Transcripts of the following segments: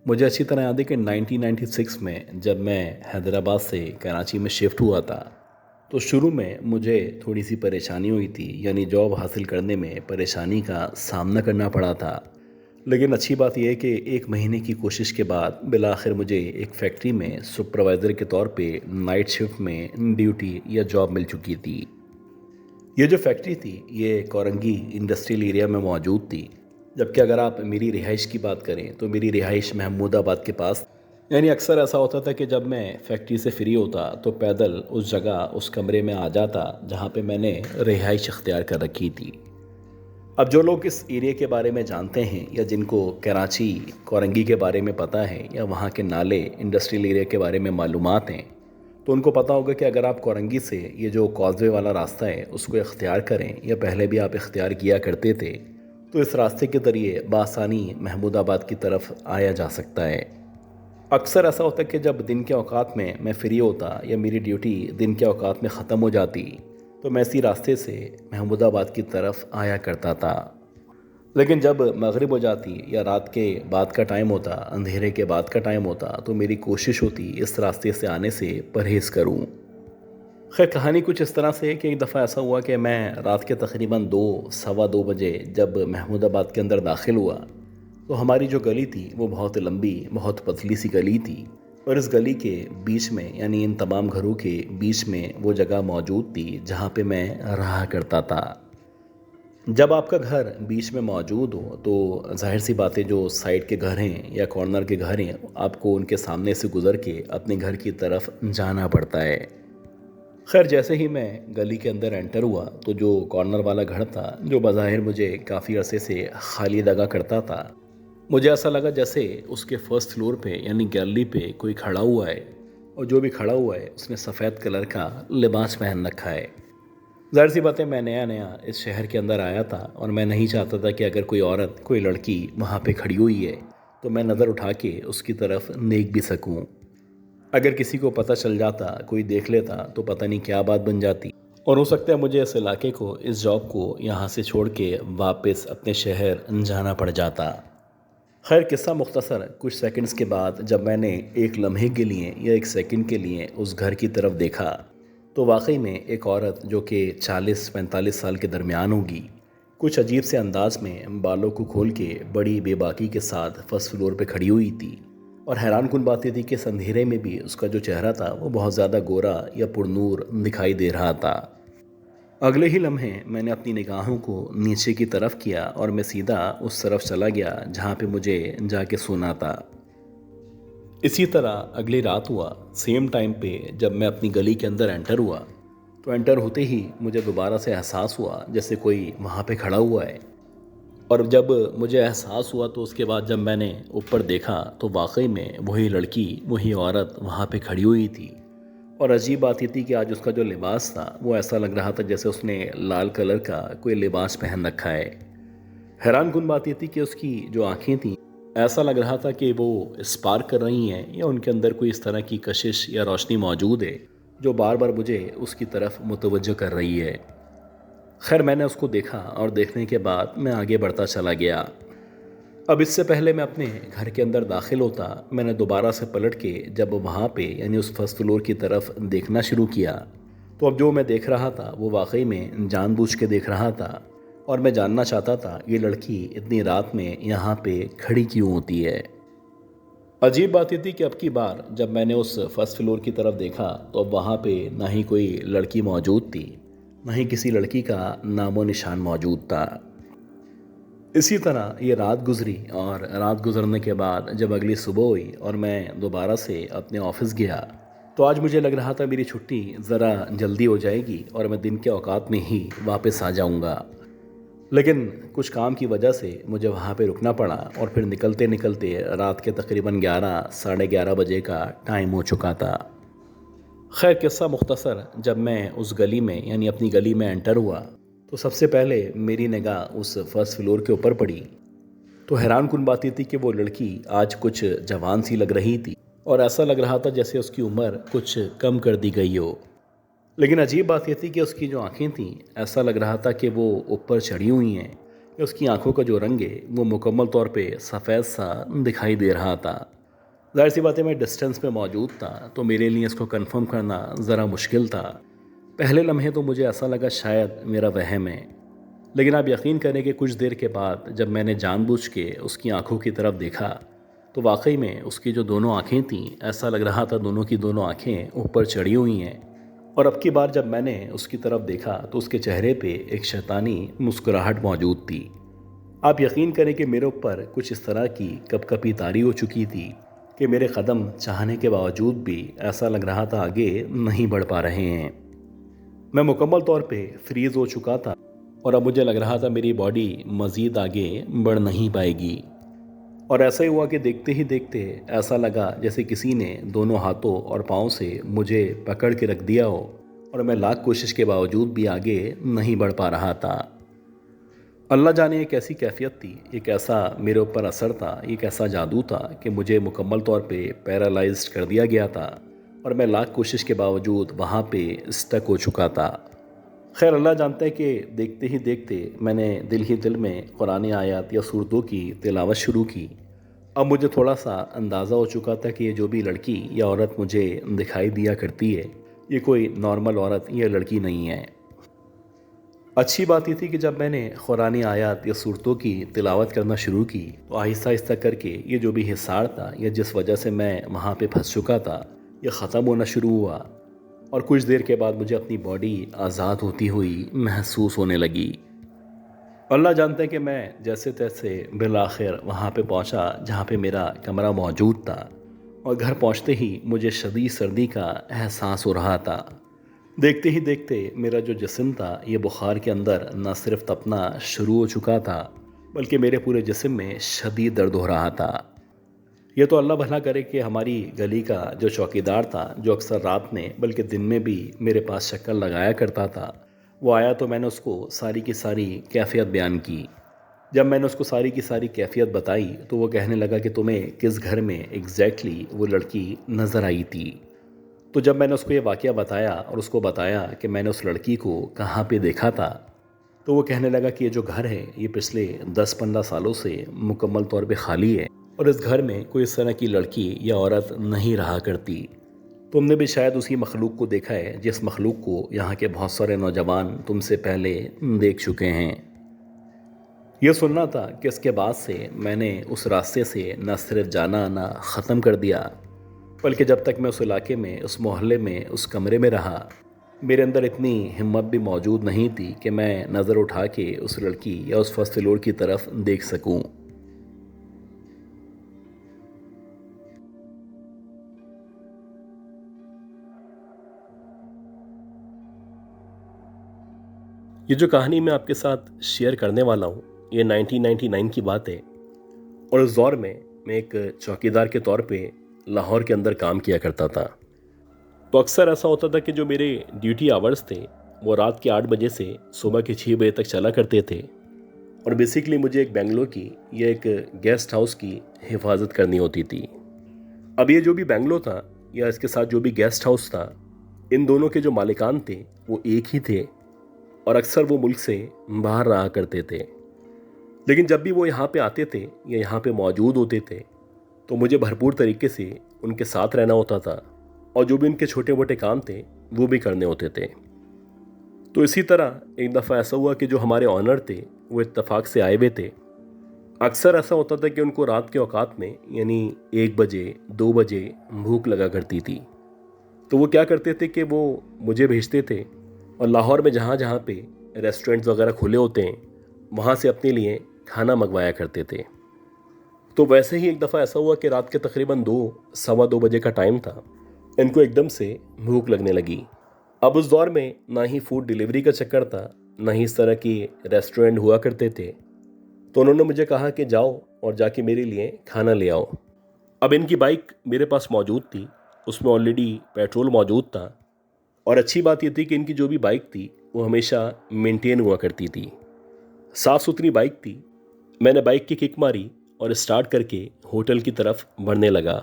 मुझे अच्छी तरह याद है कि 1996 में जब मैं हैदराबाद से कराची में शिफ्ट हुआ था, तो शुरू में मुझे थोड़ी-सी परेशानी हुई थी, यानी जॉब हासिल करने में परेशानी का सामना करना पड़ा था। लेकिन अच्छी बात ये है कि 1 महीने की कोशिश के बाद बिल-आखिर मुझे एक फैक्ट्री में सुपरवाइज़र के तौर पे नाइट शिफ्ट में ड्यूटी या जॉब मिल चुकी थी। ये जो फैक्ट्री थी, ये कोरंगी इंडस्ट्रियल एरिया में मौजूद थी। जबकि अगर आप मेरी रिहाइश की बात करें, तो मेरी रिहाइश महमूदाबाद के पास, यानी अक्सर ऐसा होता था कि जब मैं फैक्ट्री से फ्री होता, तो पैदल उस जगह, उस कमरे में आ जाता, जहाँ पे मैंने रिहाइश इख्तियार कर रखी थी। अब जो लोग इस एरिया के बारे में जानते हैं या जिनको कराची, कोरंगी के बारे में पता है या वहाँ के नाले, इंडस्ट्रियल एरिया के बारे में मालूमात हैं, तो उनको पता होगा कि अगर आप कोरंगी से ये जो कॉज़वे वाला रास्ता है उसको इख्तियार करें, या पहले भी आप इख्तियार किया करते थे, तो इस रास्ते के ज़रिए बआसानी महमूदाबाद की तरफ आया जा सकता है। अक्सर ऐसा होता है कि जब दिन के औकात में मैं फ्री होता या मेरी ड्यूटी दिन के औकात में ख़त्म हो जाती, तो मैं इसी रास्ते से महमूदाबाद की तरफ आया करता था। लेकिन जब मगरिब हो जाती या रात के बाद का टाइम होता, अंधेरे के बाद का टाइम होता, तो मेरी कोशिश होती इस रास्ते से आने से परहेज़ करूं। खैर, कहानी कुछ इस तरह से है कि एक दफ़ा ऐसा हुआ कि मैं रात के तकरीबन 2 सवा 2 बजे जब महमूदाबाद के अंदर दाखिल हुआ, तो हमारी जो गली थी वो बहुत लंबी, बहुत पतली सी गली थी, और इस गली के बीच में, यानी इन तमाम घरों के बीच में वो जगह मौजूद थी जहाँ पे मैं रहा करता था। जब आपका घर बीच में मौजूद हो, तो ज़ाहिर सी बात है, जो साइड के घर हैं या कॉर्नर के घर हैं, आपको उनके सामने से गुज़र के अपने घर की तरफ जाना पड़ता है। खैर, जैसे ही मैं गली के अंदर एंटर हुआ, तो जो कॉर्नर वाला घर था, जो बज़ाहिर मुझे काफ़ी अरसे से खाली लगा करता था, मुझे ऐसा लगा जैसे उसके फर्स्ट फ्लोर पे, यानी गैलरी पे कोई खड़ा हुआ है, और जो भी खड़ा हुआ है उसने सफ़ेद कलर का लिबास पहन रखा है। ज़ाहिर सी बात है, मैं नया नया इस शहर के अंदर आया था, और मैं नहीं चाहता था कि अगर कोई औरत, कोई लड़की वहाँ पे खड़ी हुई है, तो मैं नज़र उठा के उसकी तरफ देख भी सकूँ। अगर किसी को पता चल जाता, कोई देख लेता, तो पता नहीं क्या बात बन जाती, और हो सकता है मुझे इस इलाके को, इस जॉब को यहाँ से छोड़ के वापस अपने शहर जाना पड़ जाता। खैर, किस्सा मुख्तसर, कुछ सेकंड्स के बाद जब मैंने एक लम्हे के लिए या एक सेकंड के लिए उस घर की तरफ देखा, तो वाकई में एक औरत जो कि 40-45 साल के दरमियान होगी, कुछ अजीब से अंदाज में बालों को खोल के बड़ी बेबाकी के साथ फर्स्ट फ्लोर पे खड़ी हुई थी। और हैरानकुन बात ये थी कि इस अंधेरे में भी उसका जो चेहरा था वो बहुत ज़्यादा गोरा या पुरनूर दिखाई दे रहा था। अगले ही लम्हे मैंने अपनी निगाहों को नीचे की तरफ किया, और मैं सीधा उस तरफ चला गया जहाँ पे मुझे जाके सोना था। इसी तरह अगली रात हुआ, सेम टाइम पे जब मैं अपनी गली के अंदर एंटर हुआ, तो एंटर होते ही मुझे दोबारा से एहसास हुआ जैसे कोई वहाँ पे खड़ा हुआ है। और जब मुझे एहसास हुआ, तो उसके बाद जब मैंने ऊपर देखा, तो वाकई में वही लड़की, वही औरत वहाँ पे खड़ी हुई थी। और अजीब बात ये थी कि आज उसका जो लिबास था वो ऐसा लग रहा था जैसे उसने लाल कलर का कोई लिबास पहन रखा है। हैरानकुन बात ये थी कि उसकी जो आंखें थीं, ऐसा लग रहा था कि वो स्पार्क कर रही हैं, या उनके अंदर कोई इस तरह की कशिश या रोशनी मौजूद है जो बार बार मुझे उसकी तरफ मुतवज्जो कर रही है। खैर, मैंने उसको देखा, और देखने के बाद मैं आगे बढ़ता चला गया। अब इससे पहले मैं अपने घर के अंदर दाखिल होता, मैंने दोबारा से पलट के जब वहाँ पे, यानी उस फर्स्ट फ्लोर की तरफ देखना शुरू किया, तो अब जो मैं देख रहा था वो वाकई में जानबूझ के देख रहा था, और मैं जानना चाहता था ये लड़की इतनी रात में यहाँ पे खड़ी क्यों होती है। अजीब बात ये थी कि अब की बार जब मैंने उस फर्स्ट फ्लोर की तरफ देखा, तो अब वहाँ पे ना ही कोई लड़की मौजूद थी, ना ही किसी लड़की का नामो निशान मौजूद था। इसी तरह ये रात गुजरी, और रात गुजरने के बाद जब अगली सुबह हुई और मैं दोबारा से अपने ऑफिस गया, तो आज मुझे लग रहा था मेरी छुट्टी ज़रा जल्दी हो जाएगी और मैं दिन के औकात में ही वापस आ जाऊंगा। लेकिन कुछ काम की वजह से मुझे वहाँ पे रुकना पड़ा, और फिर निकलते निकलते रात के तकरीबन 11 साढ़े 11 बजे का टाइम हो चुका था। खैर, किस्सा मुख्तसर, जब मैं उस गली में, यानी अपनी गली में एंटर हुआ, तो सबसे पहले मेरी निगाह उस फर्स्ट फ्लोर के ऊपर पड़ी। तो हैरानकुन बात ये थी कि वो लड़की आज कुछ जवान सी लग रही थी, और ऐसा लग रहा था जैसे उसकी उम्र कुछ कम कर दी गई हो। लेकिन अजीब बात ये थी कि उसकी जो आंखें थीं, ऐसा लग रहा था कि वो ऊपर चढ़ी हुई हैं, कि उसकी आंखों का जो रंग है वो मुकम्मल तौर पे सफ़ेद सा दिखाई दे रहा था। ज़ाहिर सी बात है, मैं डिस्टेंस पे मौजूद था, तो मेरे लिए इसको कंफर्म करना ज़रा मुश्किल था। पहले लम्हे तो मुझे ऐसा लगा शायद मेरा वहम है, लेकिन आप यकीन करें कि कुछ देर के बाद जब मैंने जानबूझ के उसकी आंखों की तरफ देखा, तो वाकई में उसकी जो दोनों आंखें थीं, ऐसा लग रहा था दोनों की दोनों आंखें ऊपर चढ़ी हुई हैं। और अब की बार जब मैंने उसकी तरफ देखा तो उसके चेहरे पे एक शैतानी मुस्कुराहट मौजूद थी। आप यकीन करें कि मेरे ऊपर कुछ इस तरह की कपकपी तारी हो चुकी थी कि मेरे कदम चाहने के बावजूद भी ऐसा लग रहा था आगे नहीं बढ़ पा रहे हैं। मैं मुकम्मल तौर पे फ्रीज़ हो चुका था और अब मुझे लग रहा था मेरी बॉडी मज़ीद आगे बढ़ नहीं पाएगी। और ऐसा ही हुआ कि देखते ही देखते ऐसा लगा जैसे किसी ने दोनों हाथों और पाँव से मुझे पकड़ के रख दिया हो और मैं लाख कोशिश के बावजूद भी आगे नहीं बढ़ पा रहा था। अल्लाह जाने ये कैसी कैफियत थी, ये कैसा मेरे ऊपर असर था, ये कैसा जादू था कि मुझे मुकम्मल तौर पे पैरालाइज्ड कर दिया गया था और मैं लाख कोशिश के बावजूद वहाँ पे स्टक हो चुका था। खैर, अल्लाह जानता है कि देखते ही देखते मैंने दिल ही दिल में कुरानी आयत या सूरतों की तिलावत शुरू की। अब मुझे थोड़ा सा अंदाज़ा हो चुका था कि ये जो भी लड़की या औरत मुझे दिखाई दिया करती है, ये कोई नॉर्मल औरत या लड़की नहीं है। अच्छी बात ये थी कि जब मैंने कुरानी आयत या सूरतों की तिलावत करना शुरू की, तो आहिस्ता आहिस्ता करके ये जो भी हिसार था या जिस वजह से मैं वहाँ पे फंस चुका था, ये ख़त्म होना शुरू हुआ और कुछ देर के बाद मुझे अपनी बॉडी आज़ाद होती हुई महसूस होने लगी। अल्लाह जानता है कि मैं जैसे तैसे बिल आखिर वहाँ पे पहुँचा जहाँ पे मेरा कमरा मौजूद था और घर पहुँचते ही मुझे शदीद सर्दी का एहसास हो रहा था। देखते ही देखते मेरा जो जिस्म था ये बुखार के अंदर न सिर्फ तपना शुरू हो चुका था, बल्कि मेरे पूरे जिस्म में शदीद दर्द हो रहा था। ये तो अल्लाह भला करे कि हमारी गली का जो चौकीदार था, जो अक्सर रात में बल्कि दिन में भी मेरे पास चक्कर लगाया करता था, वो आया तो मैंने उसको सारी की सारी कैफियत बयान की। जब मैंने उसको सारी की सारी कैफियत बताई तो वो कहने लगा कि तुम्हें किस घर में एग्जैक्टली वो लड़की नज़र आई थी। तो जब मैंने उसको ये वाक़या बताया और उसको बताया कि मैंने उस लड़की को कहाँ पे देखा था, तो वो कहने लगा कि ये जो घर है ये पिछले 10-15 सालों से मुकम्मल तौर पे खाली है और इस घर में कोई इस तरह की लड़की या औरत नहीं रहा करती। तुमने भी शायद उसी मखलूक को देखा है जिस मखलूक को यहाँ के बहुत सारे नौजवान तुमसे पहले देख चुके हैं। यह सुनना था कि इसके बाद से मैंने उस रास्ते से न सिर्फ जाना आना ख़त्म कर दिया, बल्कि जब तक मैं उस इलाके में, उस मोहल्ले में, उस कमरे में रहा, मेरे अंदर इतनी हिम्मत भी मौजूद नहीं थी कि मैं नज़र उठा के उस लड़की या उस फर्स्ट फ्लोर की तरफ देख सकूं। ये जो कहानी मैं आपके साथ शेयर करने वाला हूँ, ये 1999 की बात है और उस दौर में मैं एक चौकीदार के तौर पे लाहौर के अंदर काम किया करता था। तो अक्सर ऐसा होता था कि जो मेरे ड्यूटी आवर्स थे वो रात के 8 बजे से सुबह के 6 बजे तक चला करते थे और बेसिकली मुझे एक बेंगलोर की या एक गेस्ट हाउस की हिफाजत करनी होती थी। अब ये जो भी बेंगलोर था या इसके साथ जो भी गेस्ट हाउस था, इन दोनों के जो मालिकान थे वो एक ही थे और अक्सर वो मुल्क से बाहर रहा करते थे। लेकिन जब भी वो यहाँ पे आते थे या यहाँ पे मौजूद होते थे तो मुझे भरपूर तरीके से उनके साथ रहना होता था और जो भी उनके छोटे मोटे काम थे वो भी करने होते थे। तो इसी तरह एक दफ़ा ऐसा हुआ कि जो हमारे ऑनर थे वो इत्तेफाक से आए हुए थे। अक्सर ऐसा होता था कि उनको रात के औकात में यानी 1 बजे 2 बजे भूख लगा करती थी। तो वो क्या करते थे कि वो मुझे भेजते थे और लाहौर में जहाँ जहाँ पे रेस्टोरेंट्स वगैरह खुले होते हैं वहाँ से अपने लिए खाना मंगवाया करते थे। तो वैसे ही एक दफ़ा ऐसा हुआ कि रात के तकरीबन 2 सवा 2 बजे का टाइम था। इनको एकदम से भूख लगने लगी। अब उस दौर में ना ही फूड डिलीवरी का चक्कर था, ना ही इस तरह की रेस्टोरेंट हुआ करते थे। तो उन्होंने मुझे कहा कि जाओ और जाके मेरे लिए खाना ले आओ। अब इनकी बाइक मेरे पास मौजूद थी, उसमें ऑलरेडी पेट्रोल मौजूद था और अच्छी बात यह थी कि इनकी जो भी बाइक थी वो हमेशा मेंटेन हुआ करती थी, साफ़ सुथरी बाइक थी। मैंने बाइक की किक मारी और स्टार्ट करके होटल की तरफ बढ़ने लगा।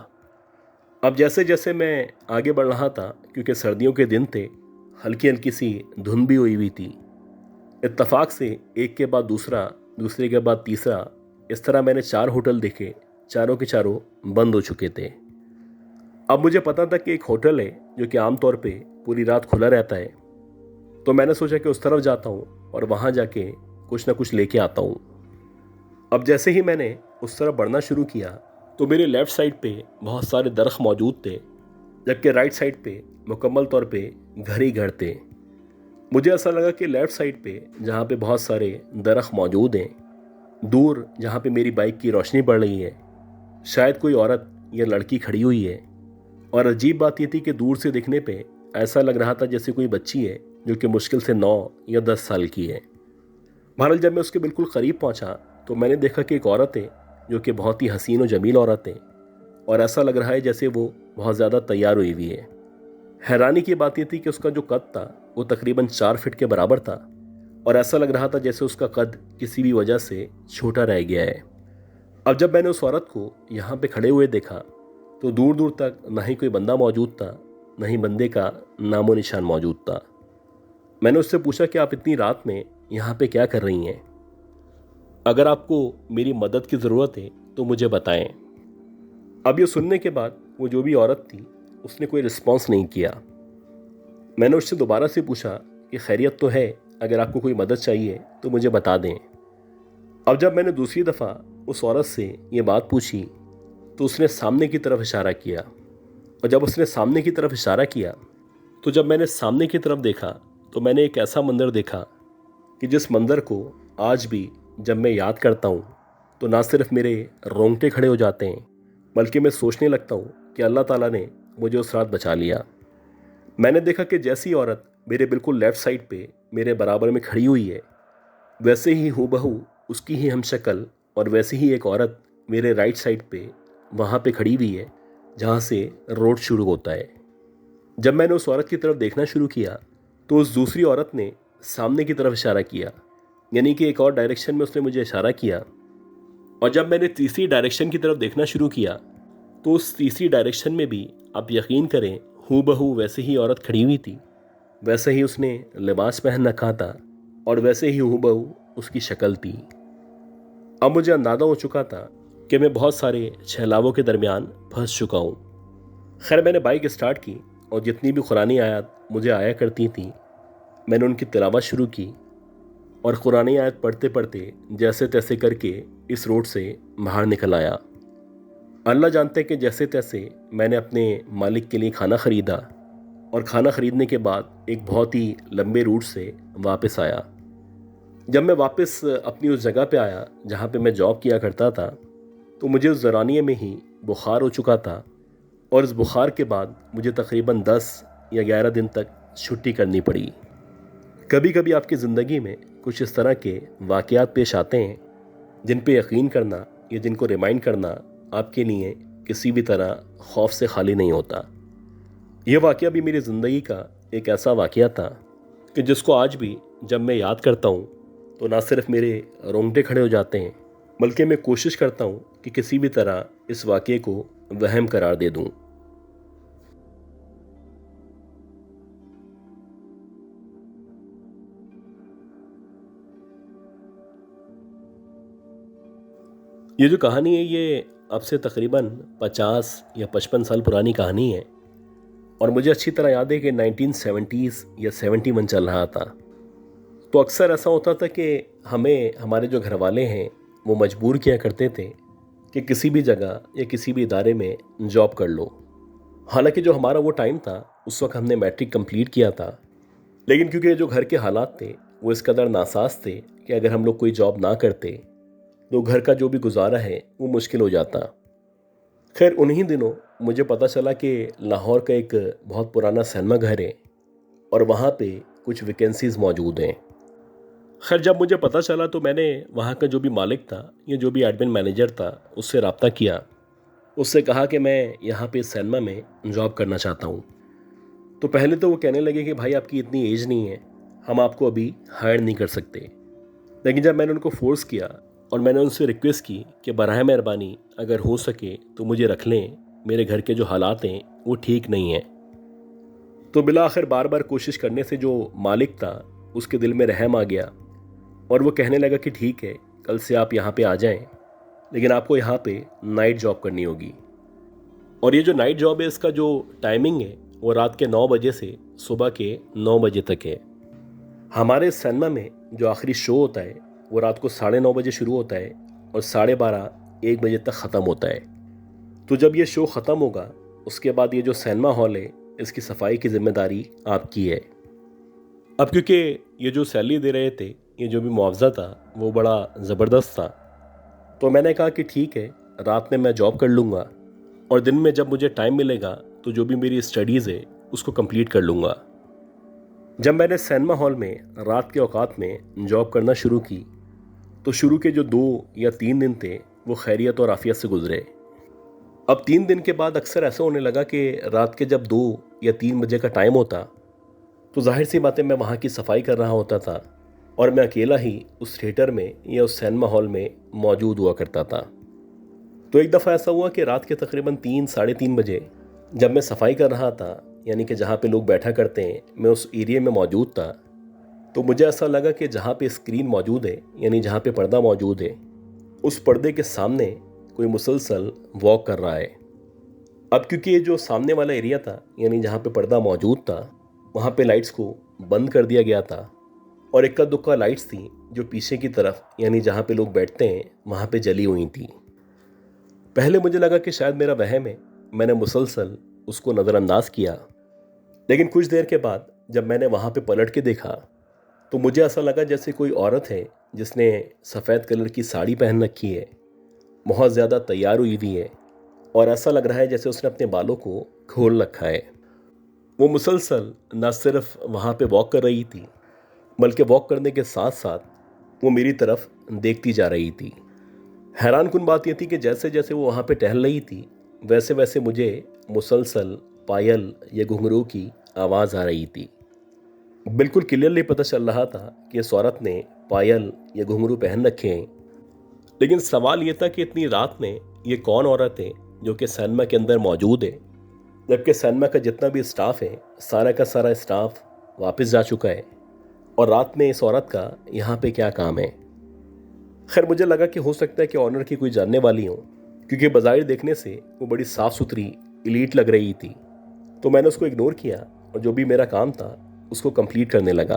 अब जैसे जैसे मैं आगे बढ़ रहा था, क्योंकि सर्दियों के दिन थे, हल्की हल्की सी धुंध भी हुई थी। इत्तेफाक से एक के बाद दूसरा, दूसरे के बाद तीसरा, इस तरह मैंने 4 होटल देखे। चारों के चारों बंद हो चुके थे अब मुझे पता था कि एक होटल है जो कि आमतौर पे पूरी रात खुला रहता है, तो मैंने सोचा कि उस तरफ जाता हूँ और वहाँ जाके कुछ ना कुछ लेके आता हूँ। अब जैसे ही मैंने उस तरफ बढ़ना शुरू किया तो मेरे लेफ़्ट साइड पे बहुत सारे दरख्त मौजूद थे, जबकि राइट साइड पे मुकम्मल तौर पे घर ही घर थे। मुझे ऐसा लगा कि लेफ़्ट साइड पे जहाँ पे बहुत सारे दरख्त मौजूद हैं, दूर जहाँ पे मेरी बाइक की रोशनी पड़ रही है, शायद कोई औरत या लड़की खड़ी हुई है। और अजीब बात ये थी कि दूर से दिखने पे ऐसा लग रहा था जैसे कोई बच्ची है जो कि मुश्किल से 9 या 10 साल की है। बहरहाल जब मैं उसके बिल्कुल करीब पहुंचा तो मैंने देखा कि एक औरत है जो कि बहुत ही हसीन और जमील औरत है, और ऐसा लग रहा है जैसे वो बहुत ज़्यादा तैयार हुई हुई है। हैरानी की बात यह थी कि उसका जो कद था वो तकरीबन 4 फीट के बराबर था, और ऐसा लग रहा था जैसे उसका कद किसी भी वजह से छोटा रह गया है। अब जब मैंने उस औरत को यहाँ पे खड़े हुए देखा तो दूर दूर तक ना ही कोई बंदा मौजूद था, ना ही बंदे का नामो निशान मौजूद था। मैंने उससे पूछा कि आप इतनी रात में यहाँ पे क्या कर रही हैं? अगर आपको मेरी मदद की ज़रूरत है तो मुझे बताएं। अब ये सुनने के बाद वो जो भी औरत थी उसने कोई रिस्पॉन्स नहीं किया। मैंने उससे दोबारा से पूछा कि खैरियत तो है, अगर आपको कोई मदद चाहिए तो मुझे बता दें। अब जब मैंने दूसरी दफ़ा उस औरत से ये बात पूछी तो उसने सामने की तरफ इशारा किया, और जब उसने सामने की तरफ इशारा किया तो जब मैंने सामने की तरफ देखा तो मैंने एक ऐसा मंज़र देखा कि जिस मंज़र को आज भी जब मैं याद करता हूँ तो ना सिर्फ मेरे रोंगटे खड़े हो जाते हैं, बल्कि मैं सोचने लगता हूँ कि अल्लाह ताला ने मुझे उस रात बचा लिया। मैंने देखा कि जैसी औरत मेरे बिल्कुल लेफ़्ट साइड पे मेरे बराबर में खड़ी हुई है, वैसे ही हूबहू उसकी ही हम शक्ल और वैसे ही एक औरत मेरे राइट साइड पे वहाँ पे खड़ी हुई है जहाँ से रोड शुरू होता है। जब मैंने उस औरत की तरफ देखना शुरू किया तो उस दूसरी औरत ने सामने की तरफ इशारा किया, यानी कि एक और डायरेक्शन में उसने मुझे इशारा किया। और जब मैंने तीसरी डायरेक्शन की तरफ देखना शुरू किया तो उस तीसरी डायरेक्शन में भी आप यकीन करें हूबहू वैसे ही औरत खड़ी हुई थी, वैसे ही उसने लिबास पहन रखा था और वैसे ही हूबहू उसकी शक्ल थी। अब मुझे अंदाज़ा हो चुका था कि मैं बहुत सारे छहलावों के दरमियान फंस चुका हूँ। खैर मैंने बाइक स्टार्ट की और जितनी भी कुरानी आयत मुझे आया करती थी मैंने उनकी तिलावत शुरू की, और कुरानी आयत पढ़ते पढ़ते जैसे तैसे करके इस रोड से बाहर निकल आया। अल्लाह जानते कि जैसे तैसे मैंने अपने मालिक के लिए खाना ख़रीदा, और खाना ख़रीदने के बाद एक बहुत ही लंबे रूट से वापस आया। जब मैं वापस अपनी उस जगह पे आया जहाँ पे मैं जॉब किया करता था तो मुझे उस दौरानिए में ही बुखार हो चुका था, और इस बुखार के बाद मुझे तकरीबन 10 या 11 दिन तक छुट्टी करनी पड़ी। कभी कभी आपकी ज़िंदगी में कुछ इस तरह के वाक़यात पेश आते हैं जिन पे यकीन करना या जिनको रिमाइंड करना आपके लिए किसी भी तरह खौफ से खाली नहीं होता। यह वाक़या भी मेरी ज़िंदगी का एक ऐसा वाक़या था कि जिसको आज भी जब मैं याद करता हूँ तो ना सिर्फ मेरे रोंगटे खड़े हो जाते हैं, बल्कि मैं कोशिश करता हूँ कि किसी भी तरह इस वाक़ये को वहम करार दे दूँ। ये जो कहानी है ये अब से तकरीबन 50 या 55 साल पुरानी कहानी है, और मुझे अच्छी तरह याद है कि 1970s या 71 चल रहा था। तो अक्सर ऐसा होता था कि हमें हमारे जो घर वाले हैं वो मजबूर किया करते थे कि किसी भी जगह या किसी भी इदारे में जॉब कर लो। हालांकि जो हमारा वो टाइम था उस वक्त हमने मैट्रिक कंप्लीट किया था, लेकिन क्योंकि जो घर के हालात थे वो इस कदर नासाज थे कि अगर हम लोग कोई जॉब ना करते तो घर का जो भी गुजारा है वो मुश्किल हो जाता। खैर उन्हीं दिनों मुझे पता चला कि लाहौर का एक बहुत पुराना सिनेमा घर है और वहाँ पे कुछ वैकेंसीज़ मौजूद हैं। खैर जब मुझे पता चला तो मैंने वहाँ का जो भी मालिक था या जो भी एडमिन मैनेजर था उससे रब्ता किया। उससे कहा कि मैं यहाँ पे इस सिनेमा में जॉब करना चाहता हूँ। तो पहले तो वो कहने लगे कि भाई आपकी इतनी एज नहीं है, हम आपको अभी हायर नहीं कर सकते। लेकिन जब मैंने उनको फोर्स किया और मैंने उनसे रिक्वेस्ट की कि बराह मेहरबानी अगर हो सके तो मुझे रख लें, मेरे घर के जो हालात हैं वो ठीक नहीं हैं, तो बिला आखिर बार बार कोशिश करने से जो मालिक था उसके दिल में रहम आ गया और वो कहने लगा कि ठीक है कल से आप यहाँ पे आ जाएं, लेकिन आपको यहाँ पे नाइट जॉब करनी होगी। और ये जो नाइट जॉब है इसका जो टाइमिंग है वो रात के 9 बजे से सुबह के 9 बजे तक है। हमारे सिनेमा में जो आखिरी शो होता है वो रात को 9:30 बजे शुरू होता है और 12:30 1 बजे तक ख़त्म होता है। तो जब ये शो ख़त्म होगा उसके बाद ये जो सिनेमा हॉल है इसकी सफाई की जिम्मेदारी आपकी है। अब क्योंकि ये जो सैलरी दे रहे थे, ये जो भी मुआवजा था वो बड़ा ज़बरदस्त था, तो मैंने कहा कि ठीक है, रात में मैं जॉब कर लूँगा और दिन में जब मुझे टाइम मिलेगा तो जो भी मेरी स्टडीज़ है उसको कंप्लीट कर लूँगा। जब मैंने सिनेमा हॉल में रात के औकात में जॉब करना शुरू की तो शुरू के जो 2 या 3 दिन थे वो खैरियत और आफियत से गुजरे। अब 3 दिन के बाद अक्सर ऐसा होने लगा कि रात के जब 2 या 3 बजे का टाइम होता तो जाहिर सी बातें मैं वहाँ की सफाई कर रहा होता था और मैं अकेला ही उस थिएटर में या उस सिनेमा हॉल में मौजूद हुआ करता था। तो एक दफ़ा ऐसा हुआ कि रात के तकरीबन 3 साढ़े 3 बजे जब मैं सफाई कर रहा था, यानी कि जहाँ पे लोग बैठा करते हैं, मैं उस एरिया में मौजूद था, तो मुझे ऐसा लगा कि जहाँ पे स्क्रीन मौजूद है, यानी जहाँ पे पर्दा मौजूद है, उस पर्दे के सामने कोई मुसलसल वॉक कर रहा है। अब क्योंकि ये जो सामने वाला एरिया था, यानी जहाँ पे पर्दा मौजूद था, वहाँ पे लाइट्स को बंद कर दिया गया था और इक्का दुक्का लाइट्स थी जो पीछे की तरफ, यानी जहाँ पे लोग बैठते हैं, वहाँ पे जली हुई थी। पहले मुझे लगा कि शायद मेरा वहम है, मैंने मुसलसल उसको नज़रअंदाज किया, लेकिन कुछ देर के बाद जब मैंने वहाँ पे पलट के देखा तो मुझे ऐसा लगा जैसे कोई औरत है जिसने सफ़ेद कलर की साड़ी पहन रखी है, बहुत ज़्यादा तैयार हुई हुई है और ऐसा लग रहा है जैसे उसने अपने बालों को खोल रखा है। वो मुसलसल न सिर्फ वहाँ पे वॉक कर रही थी, बल्कि वॉक करने के साथ साथ वो मेरी तरफ देखती जा रही थी। हैरान कुन बात यह थी कि जैसे जैसे वो वहाँ पे टहल रही थी वैसे वैसे मुझे मुसलसल पायल या घुंघरू की आवाज़ आ रही थी। बिल्कुल क्लियरली पता चल रहा था कि इस औरत ने पायल या घुंघरू पहन रखे हैं, लेकिन सवाल ये था कि इतनी रात में ये कौन औरत है जो कि सिनेमा के अंदर मौजूद है, जबकि सिनेमा का जितना भी स्टाफ है सारा का सारा स्टाफ वापस जा चुका है और रात में इस औरत का यहाँ पे क्या काम है। खैर, मुझे लगा कि हो सकता है कि ऑनर की कोई जानने वाली हो, क्योंकि बाज़ाहिर देखने से वो बड़ी साफ़ सुथरी इलीट लग रही थी। तो मैंने उसको इग्नोर किया और जो भी मेरा काम था उसको कंप्लीट करने लगा।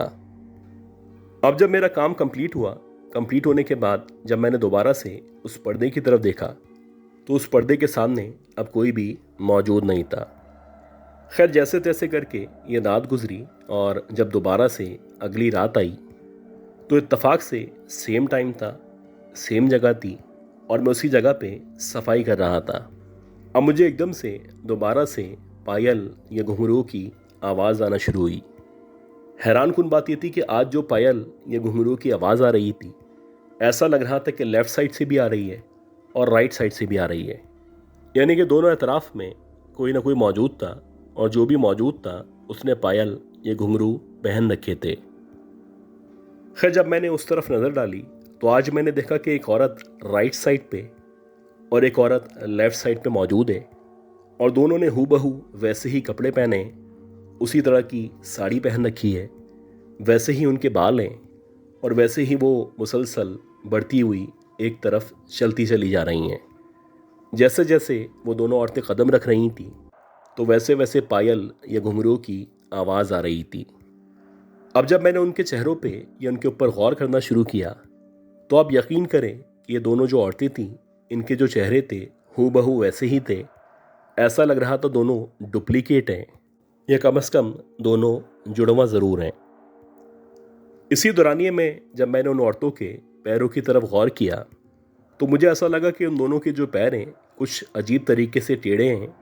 अब जब मेरा काम कंप्लीट होने के बाद जब मैंने दोबारा से उस पर्दे की तरफ देखा तो उस पर्दे के सामने अब कोई भी मौजूद नहीं था। खैर, जैसे तैसे करके ये रात गुजरी और जब दोबारा से अगली रात आई तो इत्तफाक से सेम टाइम था, सेम जगह थी और मैं उसी जगह पे सफाई कर रहा था। अब मुझे एकदम से दोबारा से पायल या घुंघरू की आवाज़ आना शुरू हुई। हैरान कुन बात यह थी कि आज जो पायल या घुंघरू की आवाज़ आ रही थी, ऐसा लग रहा था कि लेफ़्ट साइड से भी आ रही है और राइट साइड से भी आ रही है, यानी कि दोनों अतराफ़ में कोई ना कोई मौजूद था और जो भी मौजूद था उसने पायल या घुंघरू पहन रखे थे। खैर, जब मैंने उस तरफ नज़र डाली तो आज मैंने देखा कि एक औरत राइट साइड पे और एक औरत लेफ़्ट साइड पे मौजूद है और दोनों ने हूबहू वैसे ही कपड़े पहने, उसी तरह की साड़ी पहन रखी है, वैसे ही उनके बाल हैं और वैसे ही वो मुसलसल बढ़ती हुई एक तरफ चलती चली जा रही हैं। जैसे जैसे वो दोनों औरतें कदम रख रही थीं तो वैसे वैसे पायल या घुंघरू की आवाज़ आ रही थी। अब जब मैंने उनके चेहरों पे या उनके ऊपर गौर करना शुरू किया तो आप यकीन करें कि ये दोनों जो औरतें थीं, इनके जो चेहरे थे हूबहू वैसे ही थे। ऐसा लग रहा था दोनों डुप्लीकेट हैं या कम से कम दोनों जुड़वा ज़रूर हैं। इसी दौरानिए में जब मैंने उन औरतों के पैरों की तरफ गौर किया तो मुझे ऐसा लगा कि उन दोनों के जो पैर हैं कुछ अजीब तरीके से टेढ़े हैं,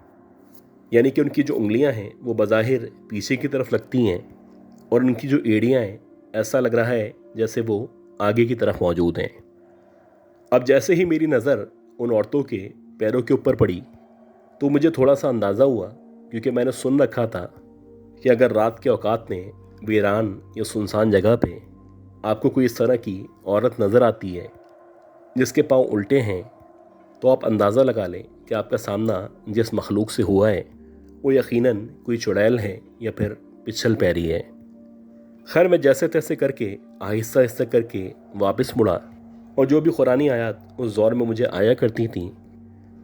यानी कि उनकी जो उंगलियां हैं वो बज़ाहिर पीछे की तरफ लगती हैं और उनकी जो एड़ियां हैं ऐसा लग रहा है जैसे वो आगे की तरफ मौजूद हैं। अब जैसे ही मेरी नज़र उन औरतों के पैरों के ऊपर पड़ी तो मुझे थोड़ा सा अंदाज़ा हुआ, क्योंकि मैंने सुन रखा था कि अगर रात के औकात में वीरान या सुनसान जगह पे आपको कोई इस तरह की औरत नज़र आती है जिसके पाँव उल्टे हैं तो आप अंदाज़ा लगा लें कि आपका सामना जिस मखलूक से हुआ है वो यकीनन कोई चुड़ैल है या फिर पिछल पैरी है। खैर, मैं जैसे तैसे करके आहिस्ता आहिस्ता करके वापस मुड़ा और जो भी कुरानी आयत उस दौर में मुझे आया करती थी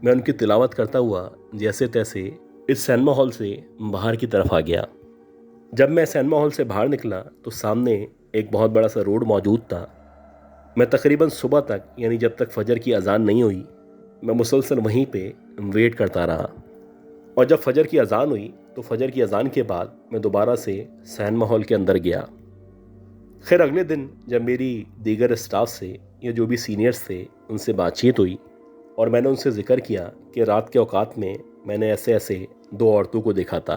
मैं उनकी तिलावत करता हुआ जैसे तैसे इस सिनेमा हॉल से बाहर की तरफ आ गया। जब मैं सिनेमा हॉल से बाहर निकला तो सामने एक बहुत बड़ा सा रोड मौजूद था। मैं तकरीबन सुबह तक, यानी जब तक फजर की अजान नहीं हुई, मैं मुसलसल वहीं पे वेट करता रहा। और जब फजर की अजान हुई तो फजर की अजान के बाद मैं दोबारा से सिनेमा हॉल के अंदर गया। खैर, अगले दिन जब मेरी दीगर स्टाफ से या जो भी सीनियर्स थे उनसे बातचीत हुई और मैंने उनसे जिक्र किया कि रात के औकात में मैंने ऐसे ऐसे दो औरतों को देखा था,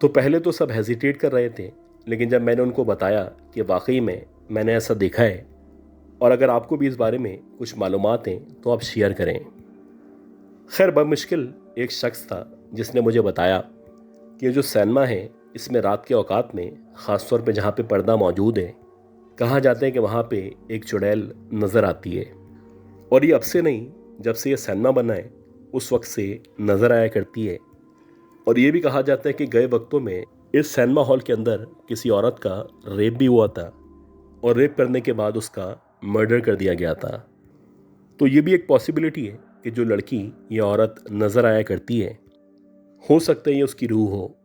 तो पहले तो सब हेजिटेट कर रहे थे। लेकिन जब मैंने उनको बताया कि वाकई में मैंने ऐसा देखा है और अगर आपको भी इस बारे में कुछ मालूमात हैं तो आप शेयर करें। खैर, बमुश्किल एक शख्स था जिसने मुझे बताया कि ये जो सिनेमा है इसमें रात के औकात में, ख़ास तौर पे जहाँ पे पर्दा मौजूद है, कहा जाता है कि वहाँ पे एक चुड़ैल नज़र आती है। और ये अब से नहीं, जब से ये सिनेमा बना है उस वक्त से नज़र आया करती है। और ये भी कहा जाता है कि गए वक्तों में इस सिनेमा हॉल के अंदर किसी औरत का रेप भी हुआ था और रेप करने के बाद उसका मर्डर कर दिया गया था। तो ये भी एक पॉसिबिलिटी है कि जो लड़की या औरत नज़र आया करती है, हो सकता है ये उसकी रूह हो